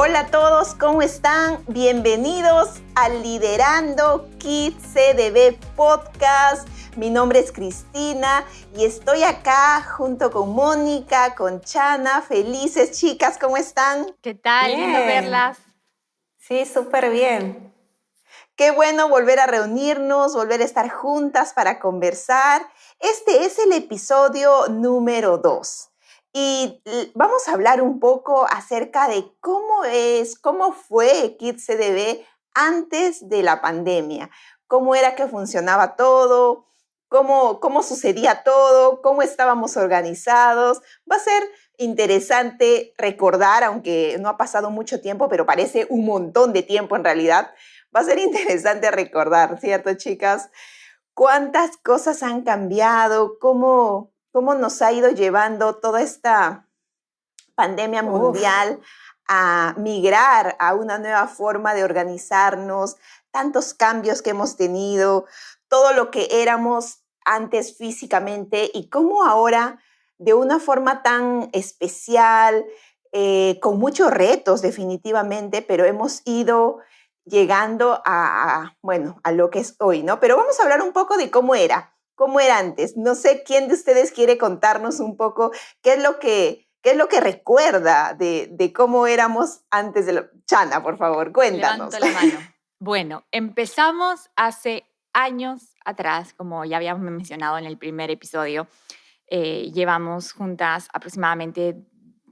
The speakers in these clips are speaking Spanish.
Hola a todos, ¿cómo están? Bienvenidos al Liderando Kids CDB Podcast. Mi nombre es Cristina y estoy acá junto con Mónica, con Chana. Felices, chicas, ¿cómo están? ¿Qué tal? Bien. Lindo verlas. Sí, súper bien. Qué bueno volver a reunirnos, volver a estar juntas para conversar. Este es el episodio número 2. Y vamos a hablar un poco acerca de cómo fue Kids CDB antes de la pandemia. Cómo era que funcionaba todo, cómo sucedía todo, cómo estábamos organizados. Va a ser interesante recordar, aunque no ha pasado mucho tiempo, pero parece un montón de tiempo en realidad. Va a ser interesante recordar, ¿cierto, chicas? ¿Cuántas cosas han cambiado? ¿Cómo nos ha ido llevando toda esta pandemia mundial a migrar a una nueva forma de organizarnos? Tantos cambios que hemos tenido, todo lo que éramos antes físicamente y cómo ahora, de una forma tan especial, con muchos retos definitivamente, pero hemos ido llegando a lo que es hoy, ¿no? Pero vamos a hablar un poco de cómo era antes. No sé quién de ustedes quiere contarnos un poco qué es lo que recuerda de cómo éramos antes de la... Chana, por favor, cuéntanos. Levanto la mano. Bueno, empezamos hace años atrás, como ya habíamos mencionado en el primer episodio. Llevamos juntas aproximadamente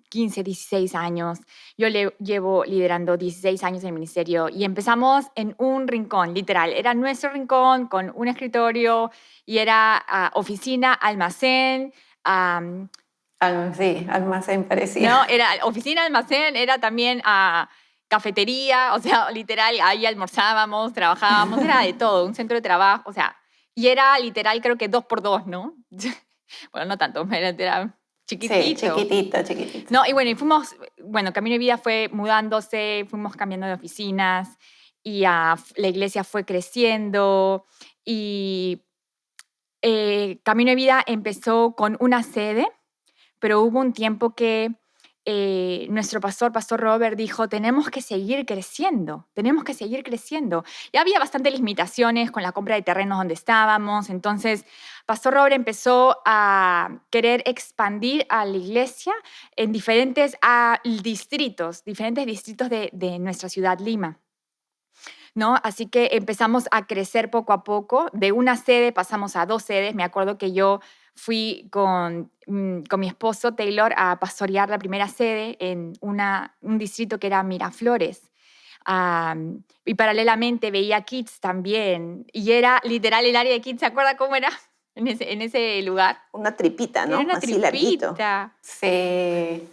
15, 16 años. Yo llevo liderando 16 años en el ministerio y empezamos en un rincón, literal. Era nuestro rincón con un escritorio y era oficina, almacén. Sí, almacén parecía. No, era oficina, almacén, era también cafetería, o sea, literal, ahí almorzábamos, trabajábamos, era de todo, un centro de trabajo, o sea, y era literal, creo que 2x2, ¿no? Bueno, no tanto, era chiquitito. Sí, chiquitito. No, y bueno, Camino de Vida fue mudándose, fuimos cambiando de oficinas y la iglesia fue creciendo y Camino de Vida empezó con una sede, pero hubo un tiempo que nuestro pastor Robert, dijo, tenemos que seguir creciendo. Y había bastantes limitaciones con la compra de terrenos donde estábamos, entonces Pastor Robert empezó a querer expandir a la iglesia en diferentes distritos de nuestra ciudad, Lima, ¿no? Así que empezamos a crecer poco a poco. De una sede pasamos a 2 sedes. Me acuerdo que yo fui con mi esposo Taylor a pastorear la primera sede en un distrito que era Miraflores. Y paralelamente veía Kids también. Y era literal el área de Kids. ¿Se acuerda cómo era en ese lugar? Una tripita, ¿no? Era una así tripita. Larguito. Sí,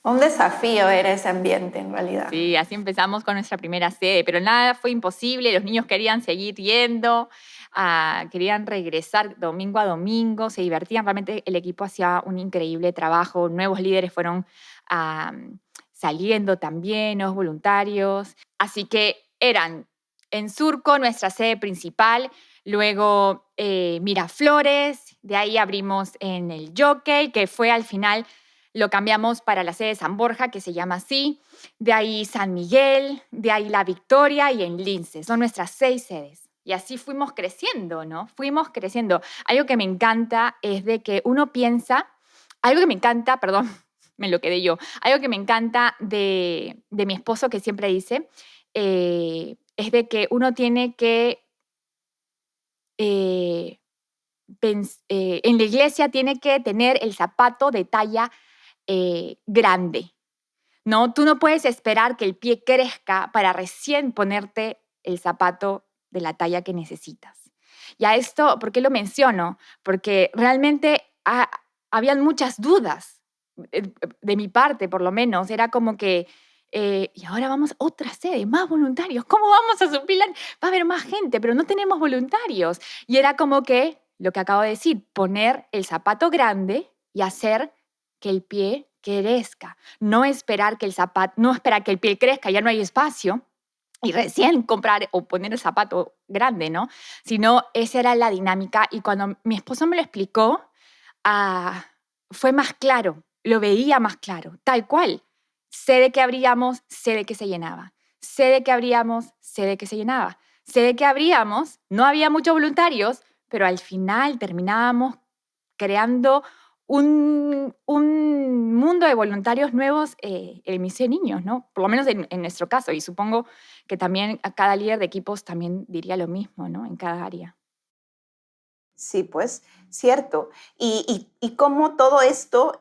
un desafío era ese ambiente en realidad. Sí, así empezamos con nuestra primera sede, pero nada fue imposible, los niños querían seguir yendo, querían regresar domingo a domingo, se divertían, realmente el equipo hacía un increíble trabajo, nuevos líderes fueron saliendo también, nuevos voluntarios, así que eran en Surco nuestra sede principal, luego Miraflores, de ahí abrimos en el Jockey, que fue al final... Lo cambiamos para la sede de San Borja, que se llama así. De ahí San Miguel, de ahí La Victoria y en Lince. Son nuestras 6 sedes. Y así fuimos creciendo, ¿no? Fuimos creciendo. Algo que me encanta es de que uno piensa... Perdón, me lo quedé yo. Algo que me encanta de mi esposo, que siempre dice, es de que uno tiene que... en la iglesia tiene que tener el zapato de talla grande, ¿no? Tú no puedes esperar que el pie crezca para recién ponerte el zapato de la talla que necesitas. Y a esto, ¿por qué lo menciono? Porque realmente habían muchas dudas, de mi parte por lo menos. Era como que, y ahora vamos a otra sede, más voluntarios. ¿Cómo vamos a suplir? Va a haber más gente, pero no tenemos voluntarios. Y era como que, lo que acabo de decir, poner el zapato grande y hacer que el pie crezca. No esperar que el pie crezca, ya no hay espacio, y recién comprar o poner el zapato grande, ¿no? Sino esa era la dinámica. Y cuando mi esposo me lo explicó, fue más claro, lo veía más claro, tal cual. sé de que abríamos, sé de que se llenaba. Sé de que abríamos, sé de que se llenaba. Sé de que abríamos, no había muchos voluntarios, pero al final terminábamos creando un mundo de voluntarios nuevos en el Museo de Niños, ¿no? Por lo menos en nuestro caso. Y supongo que también a cada líder de equipos también diría lo mismo, ¿no? En cada área. Sí, pues, cierto. Y cómo todo esto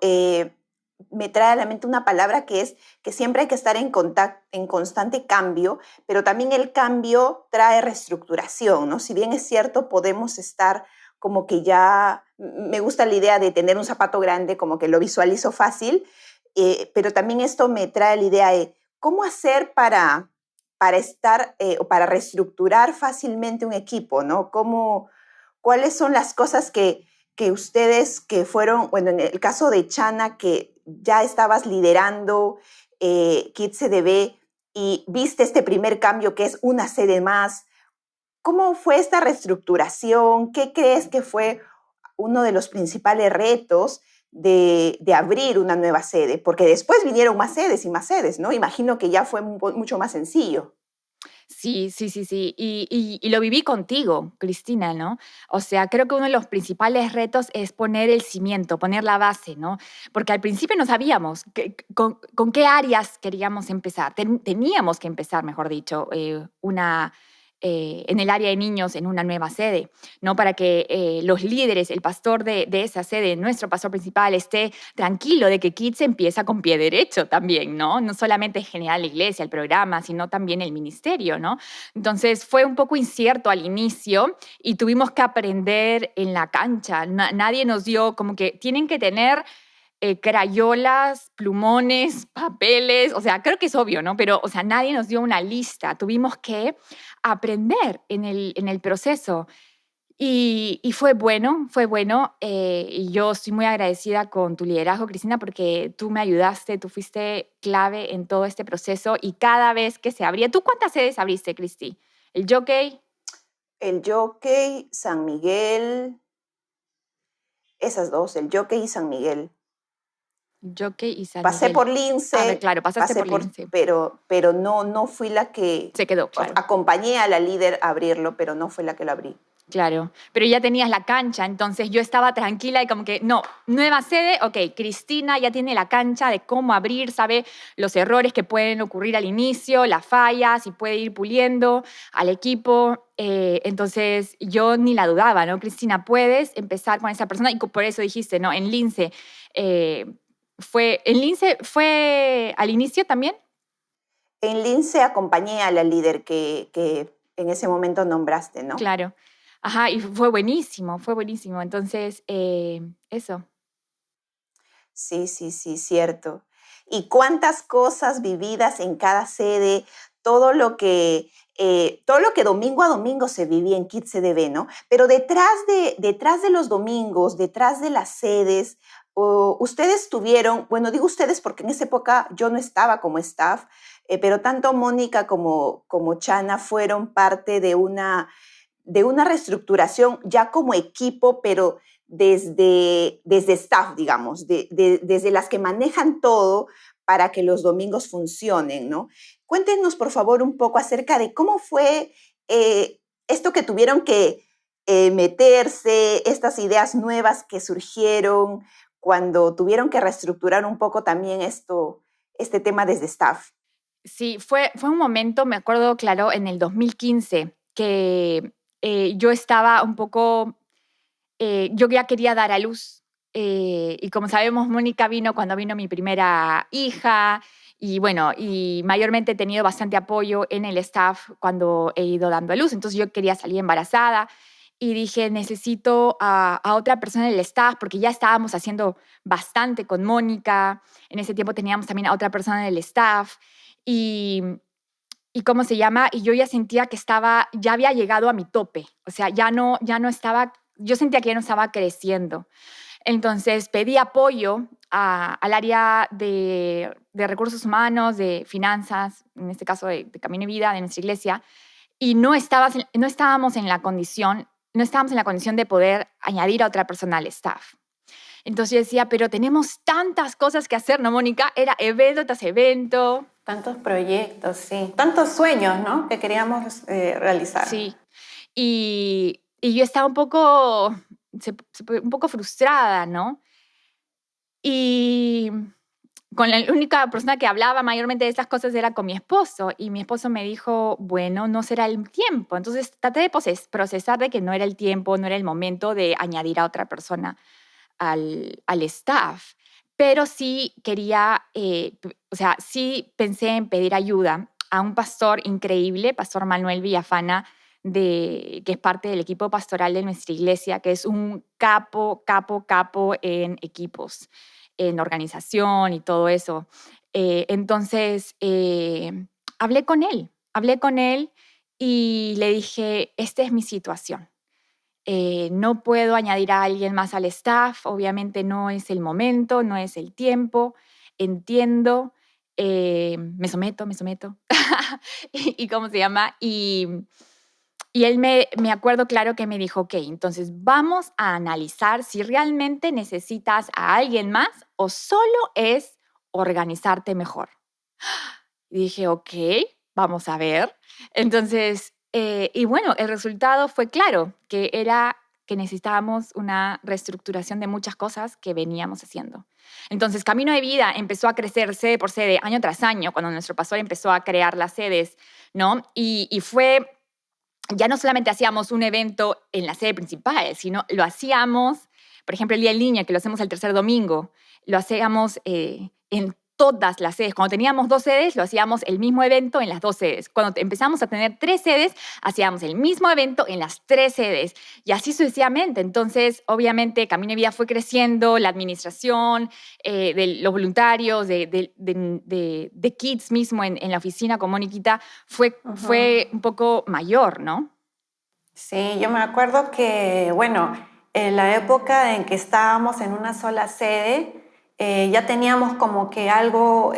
me trae a la mente una palabra que es que siempre hay que estar en constante cambio, pero también el cambio trae reestructuración, ¿no? Si bien es cierto, podemos estar como que ya, me gusta la idea de tener un zapato grande, como que lo visualizo fácil, pero también esto me trae la idea de cómo hacer para estar o para reestructurar fácilmente un equipo, ¿no? ¿Cuáles son las cosas que ustedes que fueron, bueno, en el caso de Chana, que ya estabas liderando Kids CDB y viste este primer cambio que es una sede más? ¿Cómo fue esta reestructuración? ¿Qué crees que fue uno de los principales retos de abrir una nueva sede? Porque después vinieron más sedes, ¿no? Imagino que ya fue mucho más sencillo. Sí, sí, sí, sí. Y lo viví contigo, Cristina, ¿no? O sea, creo que uno de los principales retos es poner el cimiento, poner la base, ¿no? Porque al principio no sabíamos con qué áreas queríamos empezar. Teníamos que empezar, mejor dicho, en el área de niños en una nueva sede, ¿no? Para que los líderes, el pastor de esa sede, nuestro pastor principal, esté tranquilo de que Kids empieza con pie derecho también, ¿no? No solamente generar la iglesia, el programa, sino también el ministerio, ¿no? Entonces fue un poco incierto al inicio y tuvimos que aprender en la cancha. Nadie nos dio como que tienen que tener crayolas, plumones, papeles, o sea, creo que es obvio, ¿no? Pero, o sea, nadie nos dio una lista, tuvimos que aprender en el proceso. Y fue bueno, y yo estoy muy agradecida con tu liderazgo, Cristina, porque tú me ayudaste, tú fuiste clave en todo este proceso y cada vez que se abría, ¿tú cuántas sedes abriste, Cristi? ¿El Jockey? El Jockey, San Miguel, esas dos, el Jockey y San Miguel. Jockey y San Pasé Miguel. por A ver, Lince, claro, pasaste por Lince. pero no fui la que Se quedó, claro. acompañé a la líder a abrirlo, pero no fue la que lo abrí. Claro, pero ya tenías la cancha, entonces yo estaba tranquila y como que, no, nueva sede, ok, Cristina ya tiene la cancha de cómo abrir, sabe los errores que pueden ocurrir al inicio, las fallas y puede ir puliendo al equipo. Entonces yo ni la dudaba, ¿no? Cristina, puedes empezar con esa persona y por eso dijiste, ¿no? ¿En Lince fue al inicio también? En Lince acompañé a la líder que en ese momento nombraste, ¿no? Claro. Ajá, y fue buenísimo, fue buenísimo. Entonces, eso. Sí, sí, sí, cierto. Y cuántas cosas vividas en cada sede, todo lo que domingo a domingo se vivía en Kids CDB, ¿no? Pero detrás de los domingos, detrás de las sedes, ustedes tuvieron, bueno, digo ustedes porque en esa época yo no estaba como staff, pero tanto Mónica como Chana fueron parte de una reestructuración ya como equipo, pero desde staff, digamos, desde las que manejan todo para que los domingos funcionen, ¿no? Cuéntenos, por favor, un poco acerca de cómo fue esto que tuvieron que meterse, estas ideas nuevas que surgieron cuando tuvieron que reestructurar un poco también este tema desde staff. Sí, fue un momento, me acuerdo claro, en el 2015, que yo estaba un poco, yo ya quería dar a luz. Y como sabemos, Mónica vino cuando vino mi primera hija. Y bueno, y mayormente he tenido bastante apoyo en el staff cuando he ido dando a luz. Entonces yo quería salir embarazada y dije, necesito a otra persona en el staff porque ya estábamos haciendo bastante con Mónica. En ese tiempo teníamos también a otra persona en el staff. Y, y ¿cómo se llama? Y yo ya sentía que ya había llegado a mi tope. O sea, ya no estaba, yo sentía que ya no estaba creciendo. Entonces pedí apoyo al área de recursos humanos, de finanzas, en este caso de Camino y Vida, de nuestra iglesia, y no estábamos en la condición de poder añadir a otra persona al staff. Entonces yo decía, pero tenemos tantas cosas que hacer, ¿no, Mónica? Era evento tras evento. Tantos proyectos, sí. Tantos sueños, ¿no? Que queríamos realizar. Sí. Y yo estaba un poco, un poco frustrada, ¿no? Y con la única persona que hablaba mayormente de estas cosas era con mi esposo. Y mi esposo me dijo, bueno, no será el tiempo. Entonces traté de procesar de que no era el tiempo, no era el momento de añadir a otra persona al staff. Pero sí quería, o sea, sí pensé en pedir ayuda a un pastor increíble, Pastor Manuel Villafana, que es parte del equipo pastoral de nuestra iglesia, que es un capo en equipos, en organización y todo eso. Entonces, hablé con él y le dije, esta es mi situación. No puedo añadir a alguien más al staff, obviamente no es el momento, no es el tiempo, entiendo, me someto. ¿Y cómo se llama? Y él me acuerdo claro que me dijo, ok, entonces vamos a analizar si realmente necesitas a alguien más o solo es organizarte mejor. Y dije, ok, vamos a ver. Entonces, y bueno, el resultado fue claro, que era que necesitábamos una reestructuración de muchas cosas que veníamos haciendo. Entonces, Camino de Vida empezó a crecer sede por sede, año tras año, cuando nuestro pastor empezó a crear las sedes, ¿no? Y fue, ya no solamente hacíamos un evento en la sede principal, sino lo hacíamos, por ejemplo, el Día del Niño, que lo hacemos el tercer domingo, lo hacíamos en todas las sedes. Cuando teníamos 2 sedes, lo hacíamos el mismo evento en las 2 sedes. Cuando empezamos a tener 3 sedes, hacíamos el mismo evento en las 3 sedes. Y así sucesivamente. Entonces, obviamente, Camino de Vida fue creciendo, la administración, de los voluntarios, de Kids mismo en la oficina con Moniquita, fue un poco mayor, ¿no? Sí, yo me acuerdo que, bueno, en la época en que estábamos en una sola sede, ya teníamos como que algo,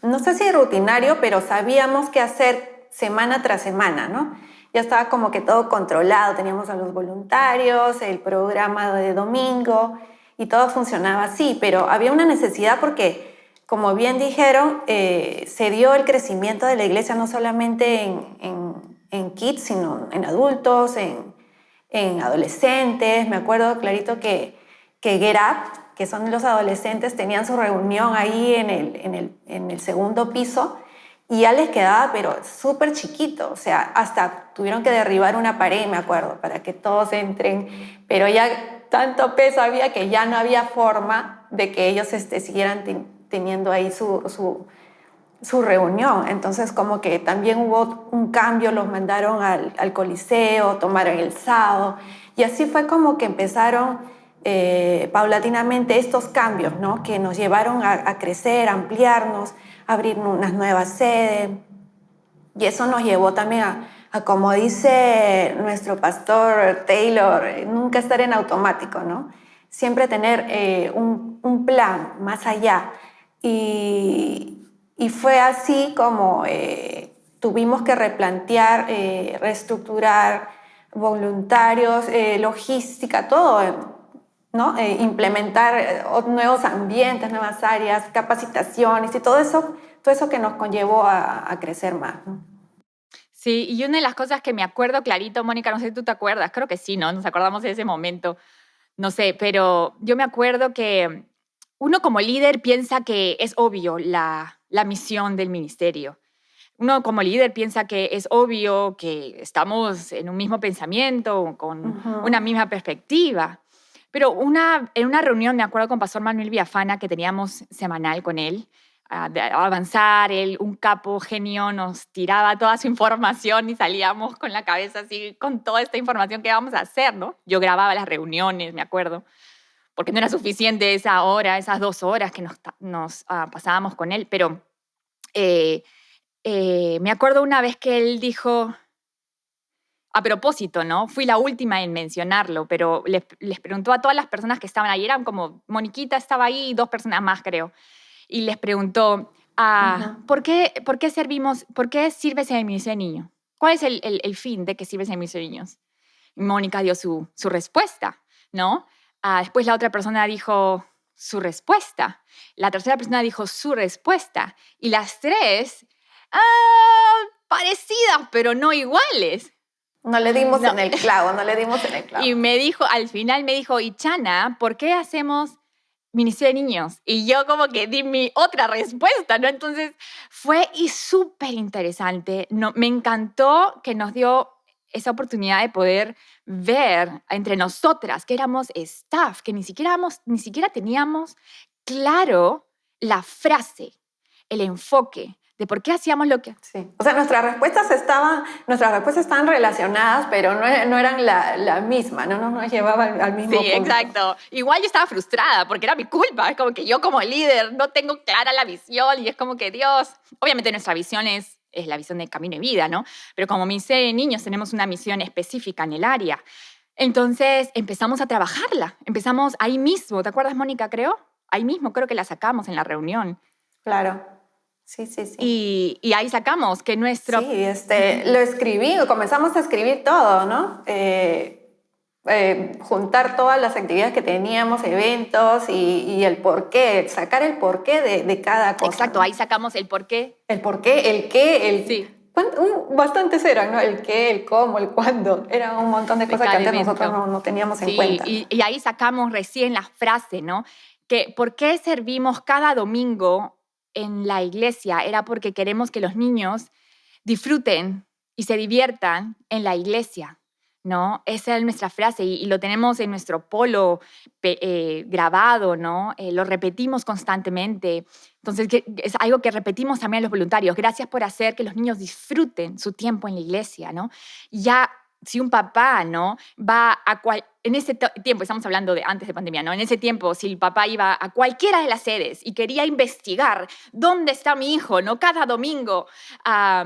no sé si rutinario, pero sabíamos qué hacer semana tras semana, ¿no? Ya estaba como que todo controlado, teníamos a los voluntarios, el programa de domingo y todo funcionaba así, pero había una necesidad porque, como bien dijeron, se dio el crecimiento de la iglesia no solamente en kids, sino en adultos, en adolescentes. Me acuerdo clarito que Get Up, que son los adolescentes, tenían su reunión ahí en el segundo piso y ya les quedaba, pero súper chiquito. O sea, hasta tuvieron que derribar una pared, me acuerdo, para que todos entren. Pero ya tanto peso había que ya no había forma de que ellos siguieran teniendo ahí su reunión. Entonces, como que también hubo un cambio, los mandaron al Coliseo, tomaron el sábado. Y así fue como que empezaron paulatinamente estos cambios, ¿no? Que nos llevaron a crecer, a ampliarnos, a abrir unas nuevas sedes. Y eso nos llevó también como dice nuestro pastor Taylor, nunca estar en automático, ¿no? Siempre tener un plan más allá. Y fue así como tuvimos que replantear, reestructurar voluntarios, logística, todo, ¿no? Implementar nuevos ambientes, nuevas áreas, capacitaciones y todo eso que nos conllevó a crecer más, ¿no? Sí, y una de las cosas que me acuerdo clarito, Mónica, no sé si tú te acuerdas, creo que sí, ¿no? Nos acordamos de ese momento, no sé, pero yo me acuerdo que uno como líder piensa que es obvio la misión del ministerio. Uno como líder piensa que es obvio que estamos en un mismo pensamiento, con una misma perspectiva. Pero en una reunión, me acuerdo con Pastor Manuel Villafana, que teníamos semanal con él, de avanzar, él, un capo genio, nos tiraba toda su información y salíamos con la cabeza así, con toda esta información que íbamos a hacer, ¿no? Yo grababa las reuniones, me acuerdo, porque no era suficiente esa hora, esas 2 horas que nos pasábamos con él, pero me acuerdo una vez que él dijo, a propósito, ¿no? Fui la última en mencionarlo, pero les preguntó a todas las personas que estaban ahí, eran como, Moniquita estaba ahí y 2 personas más, creo, y les preguntó, ¿por qué sirves en el Ministerio de Niños? ¿Cuál es el fin de que sirves en el Ministerio de Niños? Y Mónica dio su respuesta, ¿no? Después la otra persona dijo su respuesta. La tercera persona dijo su respuesta. Y las tres, parecidas, pero no iguales. No le dimos No. en el clavo, no le dimos en el clavo. Y me dijo, al final me dijo, y Chana, ¿por qué hacemos Ministerio de Niños? Y yo como que di mi otra respuesta, ¿no? Entonces fue súper interesante. No, me encantó que nos dio esa oportunidad de poder ver entre nosotras que éramos staff, que ni siquiera teníamos claro la frase, el enfoque de por qué hacíamos lo que... Sí. O sea, nuestras respuestas estaban relacionadas, pero no eran la misma, no nos llevaban al mismo Sí, punto. exacto. Igual yo estaba frustrada porque era mi culpa. Es como que yo como líder no tengo clara la visión y es como que Dios... Obviamente nuestra visión es la visión de Camino y Vida, ¿no? Pero como Ministerio de Niños tenemos una misión específica en el área. Entonces empezamos a trabajarla. Empezamos ahí mismo. ¿Te acuerdas, Mónica, creo? Ahí mismo creo que la sacamos en la reunión. Claro. Sí. Y ahí sacamos que nuestro... Sí, lo escribí, comenzamos a escribir todo, ¿no? Juntar todas las actividades que teníamos, eventos y el porqué, sacar el porqué de cada cosa. Exacto, ¿no? ahí sacamos el porqué. El porqué, el qué, el... Sí. Bastantes eran, ¿no? El qué, el cómo, el cuándo. Era un montón de cosas que antes evento. nosotros no teníamos en Sí, cuenta. Y ahí sacamos recién la frase, ¿no? Que ¿por qué servimos cada domingo en la iglesia? Era porque queremos que los niños disfruten y se diviertan en la iglesia, ¿no? Esa es nuestra frase y lo tenemos en nuestro polo grabado, ¿no? Lo repetimos constantemente. Entonces, es algo que repetimos también a los voluntarios. Gracias por hacer que los niños disfruten su tiempo en la iglesia, ¿no? Ya, si un papá, ¿no? Va en ese tiempo, estamos hablando de antes de pandemia, ¿no? En ese tiempo, si el papá iba a cualquiera de las sedes y quería investigar dónde está mi hijo, ¿no? Cada domingo, a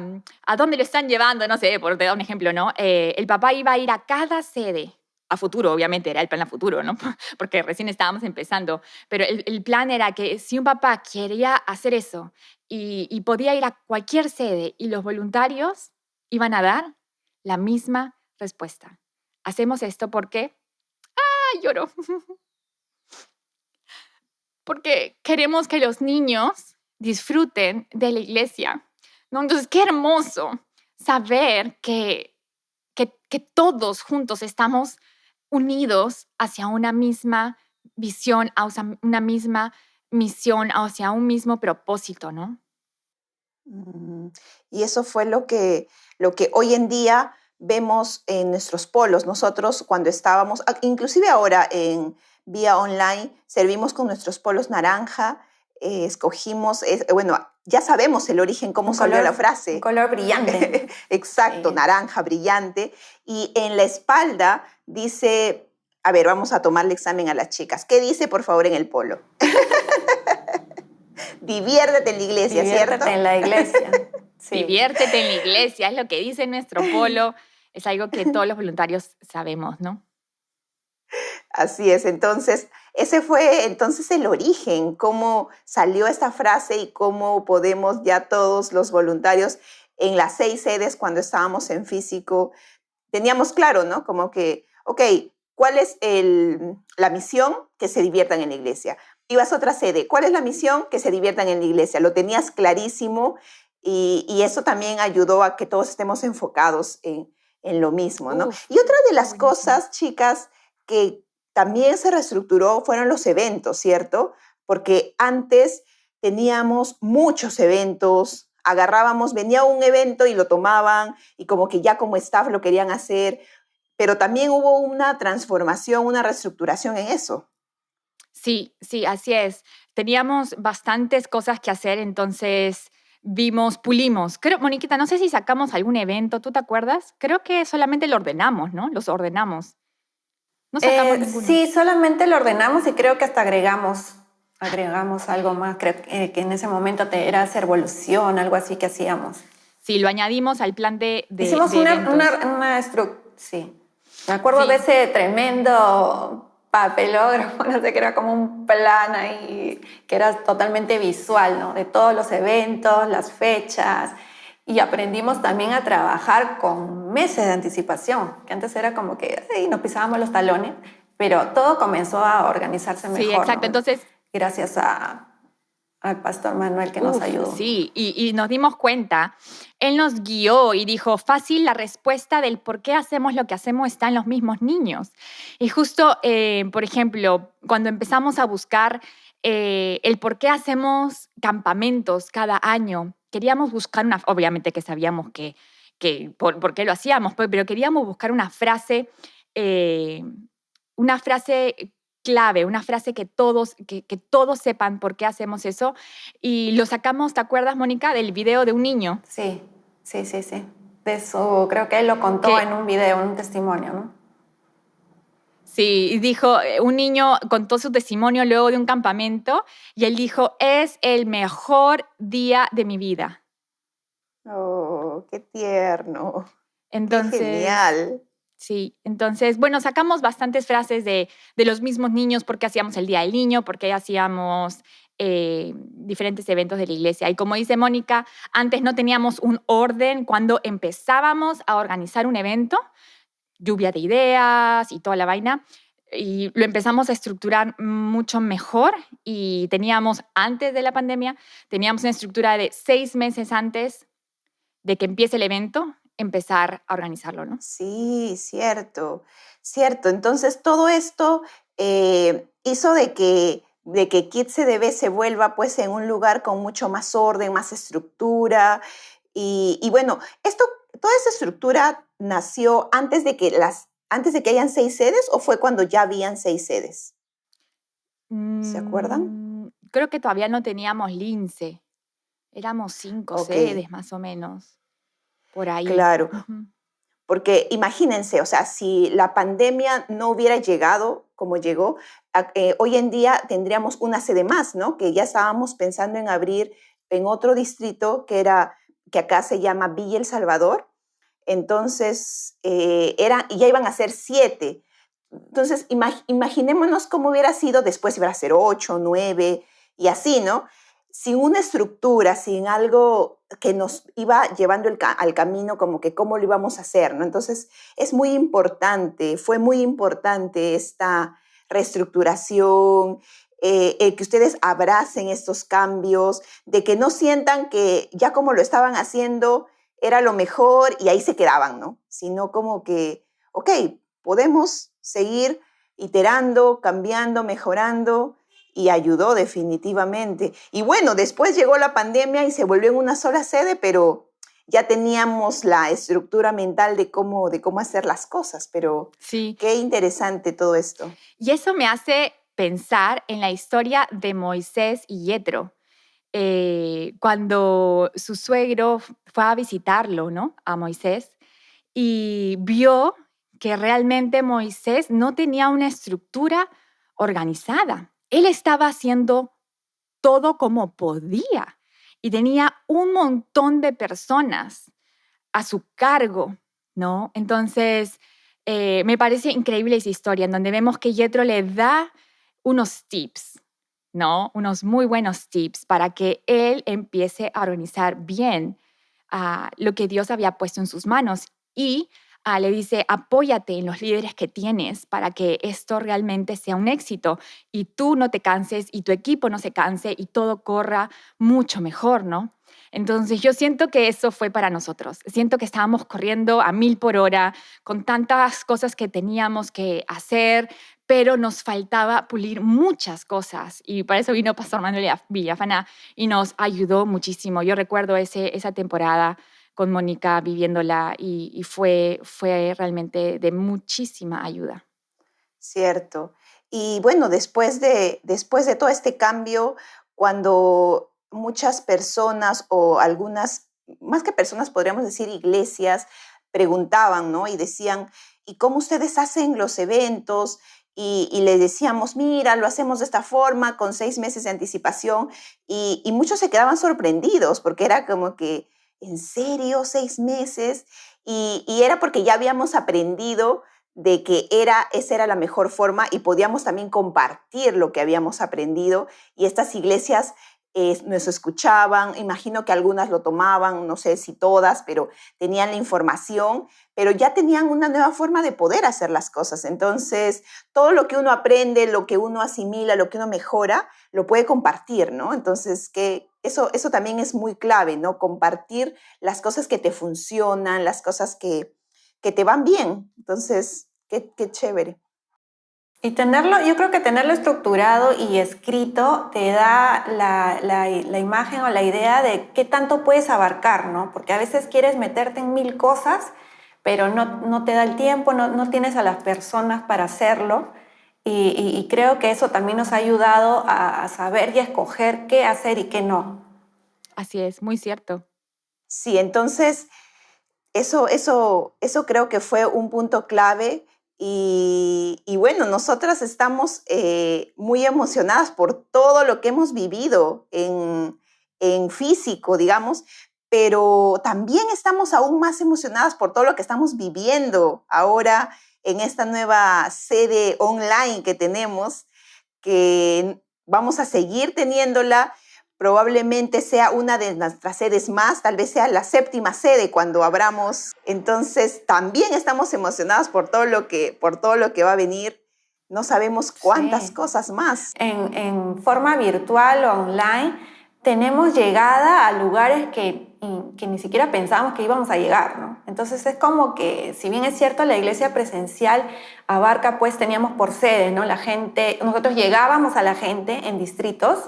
dónde lo están llevando, no sé, por dar un ejemplo, ¿no? El papá iba a ir a cada sede, a futuro, obviamente, era el plan a futuro, ¿no? Porque recién estábamos empezando, pero el plan era que si un papá quería hacer eso y podía ir a cualquier sede y los voluntarios iban a dar la misma respuesta. Hacemos esto porque... lloro. Porque queremos que los niños disfruten de la iglesia, ¿no? Entonces, qué hermoso saber que todos juntos estamos unidos hacia una misma visión, hacia una misma misión, hacia un mismo propósito, ¿no? Y eso fue lo que hoy en día vemos en nuestros polos. Nosotros cuando estábamos, inclusive ahora en vía online, servimos con nuestros polos naranja, escogimos, bueno, ya sabemos el origen, cómo salió la frase. Un color brillante. Exacto, Sí. naranja, brillante. Y en la espalda dice, a ver, vamos a tomarle examen a las chicas. ¿Qué dice, por favor, en el polo? Diviértete en la iglesia, ¿cierto? Diviértete en la iglesia. Sí. Diviértete en la iglesia, es lo que dice nuestro polo. Es algo que todos los voluntarios sabemos, ¿no? Así es, entonces, ese fue entonces el origen, cómo salió esta frase y cómo podemos ya todos los voluntarios en las 6 sedes cuando estábamos en físico, teníamos claro, ¿no? Como que, ok, ¿cuál es la misión? Que se diviertan en la iglesia. Ibas a otra sede, ¿cuál es la misión? Que se diviertan en la iglesia. Lo tenías clarísimo y eso también ayudó a que todos estemos enfocados en lo mismo, ¿no? Uf, y otra de las cosas, chicas, que también se reestructuró fueron los eventos, ¿cierto? Porque antes teníamos muchos eventos, venía un evento y lo tomaban y como que ya como staff lo querían hacer, pero también hubo una transformación, una reestructuración en eso. Sí, así es. Teníamos bastantes cosas que hacer, entonces pulimos. Creo, Moniquita, no sé si sacamos algún evento, ¿tú te acuerdas? Creo que solamente lo ordenamos, ¿no? Los ordenamos. No sacamos ninguno. Sí, solamente lo ordenamos y creo que hasta agregamos algo más. Creo que en ese momento era hacer evolución, algo así que hacíamos. Sí, lo añadimos al plan de Hicimos una estructura, sí. Me acuerdo de ese tremendo papelógrafo, no sé, que era como un plan ahí, que era totalmente visual, ¿no? De todos los eventos, las fechas. Y aprendimos también a trabajar con meses de anticipación, que antes era como que nos pisábamos los talones, Pero todo comenzó a organizarse mejor, Sí, exacto. ¿no? Entonces, Gracias al pastor Manuel que nos ayudó. sí, y nos dimos cuenta, él nos guió y dijo, fácil, la respuesta del por qué hacemos lo que hacemos está en los mismos niños. Y justo, por ejemplo, cuando empezamos a buscar el por qué hacemos campamentos cada año, queríamos buscar obviamente que sabíamos por qué lo hacíamos, pero queríamos buscar eh, una frase clave, una frase que todos sepan por qué hacemos eso. Y lo sacamos, ¿te acuerdas, Mónica, del video de un niño? Sí. De eso creo que él lo contó en un video, en un testimonio, ¿no? Sí, y dijo, un niño contó su testimonio luego de un campamento y él dijo, es el mejor día de mi vida. Oh, qué tierno. Qué Entonces, genial. sí, entonces, bueno, sacamos bastantes frases de los mismos niños, porque hacíamos el Día del Niño, porque hacíamos diferentes eventos de la iglesia. Y como dice Mónica, antes no teníamos un orden cuando empezábamos a organizar un evento, lluvia de ideas y toda la vaina, y lo empezamos a estructurar mucho mejor y teníamos, antes de la pandemia, teníamos una estructura de 6 meses antes de que empiece el evento, empezar a organizarlo, ¿no? Sí, cierto, cierto. Entonces, todo esto hizo de que Kids CDB se vuelva pues en un lugar con mucho más orden, más estructura. Y bueno, toda esa estructura nació antes de que hayan 6 sedes o fue cuando ya habían 6 sedes. ¿Se acuerdan? Creo que todavía no teníamos lince. Éramos 5 Ok, sedes más o menos, por ahí. claro. Ujú. Porque imagínense, o sea, si la pandemia no hubiera llegado como llegó, hoy en día tendríamos una sede más, ¿no? Que ya estábamos pensando en abrir en otro distrito que acá se llama Villa El Salvador. Entonces, ya iban a ser 7. Entonces, imaginémonos cómo hubiera sido después, iba a ser 8, 9 y así, ¿no? Sin una estructura, sin algo que nos iba llevando al camino, como que cómo lo íbamos a hacer, ¿no? Entonces, fue muy importante esta reestructuración, el que ustedes abracen estos cambios, de que no sientan que ya como lo estaban haciendo era lo mejor y ahí se quedaban, ¿no? Sino como que, ok, podemos seguir iterando, cambiando, mejorando, y ayudó definitivamente. Y bueno, después llegó la pandemia y se volvió en una sola sede, pero ya teníamos la estructura mental de cómo hacer las cosas, pero Sí, qué interesante todo esto. y eso me hace pensar en la historia de Moisés y Yetro. Cuando su suegro fue a visitarlo, ¿no? A Moisés, y vio que realmente Moisés no tenía una estructura organizada. Él estaba haciendo todo como podía y tenía un montón de personas a su cargo, ¿no? Entonces, me parece increíble esa historia en donde vemos que Yetro le da unos tips, ¿no? Unos muy buenos tips para que él empiece a organizar bien lo que Dios había puesto en sus manos y le dice, apóyate en los líderes que tienes para que esto realmente sea un éxito y tú no te canses y tu equipo no se canse y todo corra mucho mejor, ¿no? Entonces yo siento que eso fue para nosotros. Siento que estábamos corriendo a 1000 por hora con tantas cosas que teníamos que hacer, pero nos faltaba pulir muchas cosas y para eso vino Pastor Manuel Villafana y nos ayudó muchísimo. Yo recuerdo esa temporada con Mónica viviéndola y fue realmente de muchísima ayuda. Cierto. Y bueno, después de todo este cambio, cuando muchas personas o algunas, más que personas, podríamos decir iglesias, preguntaban, ¿no? Y decían, ¿y cómo ustedes hacen los eventos? Y le decíamos, mira, lo hacemos de esta forma, con 6 meses de anticipación. Y muchos se quedaban sorprendidos porque era como que, ¿en serio? 6 meses. Y era porque ya habíamos aprendido de que esa era la mejor forma y podíamos también compartir lo que habíamos aprendido y estas iglesias nos escuchaban, imagino que algunas lo tomaban, no sé si todas, pero tenían la información, pero ya tenían una nueva forma de poder hacer las cosas. Entonces, todo lo que uno aprende, lo que uno asimila, lo que uno mejora, lo puede compartir, ¿no? Entonces, que eso también es muy clave, ¿no? Compartir las cosas que te funcionan, las cosas que te van bien. Entonces, qué chévere. Y yo creo que tenerlo estructurado y escrito te da la imagen o la idea de qué tanto puedes abarcar, ¿no? Porque a veces quieres meterte en 1000 cosas, pero no te da el tiempo, no tienes a las personas para hacerlo. Y creo que eso también nos ha ayudado a saber y a escoger qué hacer y qué no. Así es, muy cierto. Sí, entonces eso creo que fue un punto clave. Y bueno, nosotras estamos muy emocionadas por todo lo que hemos vivido en físico, digamos, pero también estamos aún más emocionadas por todo lo que estamos viviendo ahora en esta nueva sede online que tenemos, que vamos a seguir teniéndola. Probablemente sea una de nuestras sedes más, tal vez sea la 7ª sede cuando abramos. Entonces, también estamos emocionadas por todo lo que va a venir. No sabemos cuántas cosas más. En forma virtual o online, tenemos llegada a lugares que ni siquiera pensábamos que íbamos a llegar, ¿no? Entonces, es como que, si bien es cierto, la iglesia presencial abarca, pues teníamos por sede, ¿no? Nosotros llegábamos a la gente en distritos.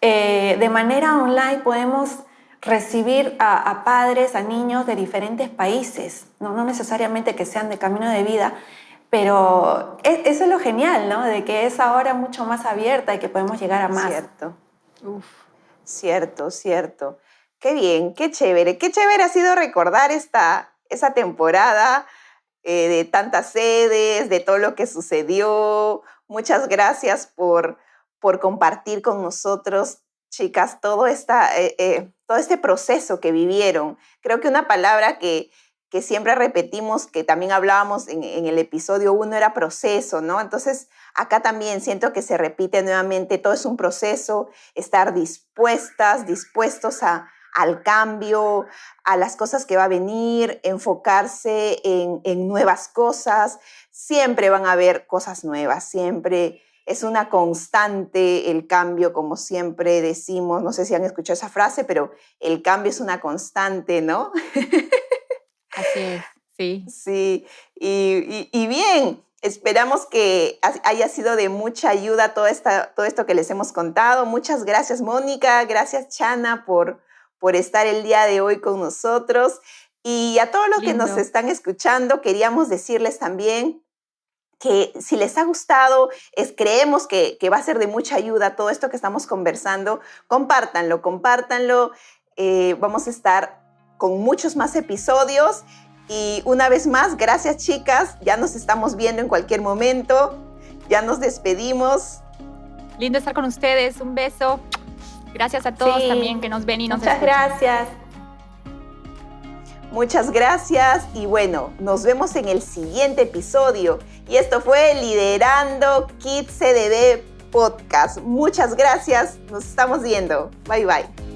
De manera online podemos recibir a padres, a niños de diferentes países, no necesariamente que sean de Camino de Vida, pero eso es lo genial, ¿no? De que es ahora mucho más abierta y que podemos llegar a más. Cierto. Cierto. Qué bien, qué chévere. Qué chévere ha sido recordar esa temporada de tantas sedes, de todo lo que sucedió. Muchas gracias por compartir con nosotros, chicas, todo este proceso que vivieron. Creo que una palabra que siempre repetimos, que también hablábamos en el episodio 1, era proceso, ¿no? Entonces, acá también siento que se repite nuevamente, todo es un proceso, estar dispuestos al cambio, a las cosas que va a venir, enfocarse en nuevas cosas. Siempre van a haber cosas nuevas, siempre. Es una constante el cambio, como siempre decimos. No sé si han escuchado esa frase, pero el cambio es una constante, ¿no? Así es, sí. Sí, y bien, esperamos que haya sido de mucha ayuda todo esto que les hemos contado. Muchas gracias, Mónica. Gracias, Chana, por estar el día de hoy con nosotros. Y a todos los que nos están escuchando, queríamos decirles también que si les ha gustado, creemos que va a ser de mucha ayuda todo esto que estamos conversando, compártanlo. Vamos a estar con muchos más episodios. Y una vez más, gracias, chicas. Ya nos estamos viendo en cualquier momento. Ya nos despedimos. Lindo estar con ustedes. Un beso. Gracias a todos también que nos ven y nos escuchan. Muchas gracias. Muchas gracias y bueno, nos vemos en el siguiente episodio. Y esto fue Liderando Kids CDB Podcast. Muchas gracias, nos estamos viendo. Bye, bye.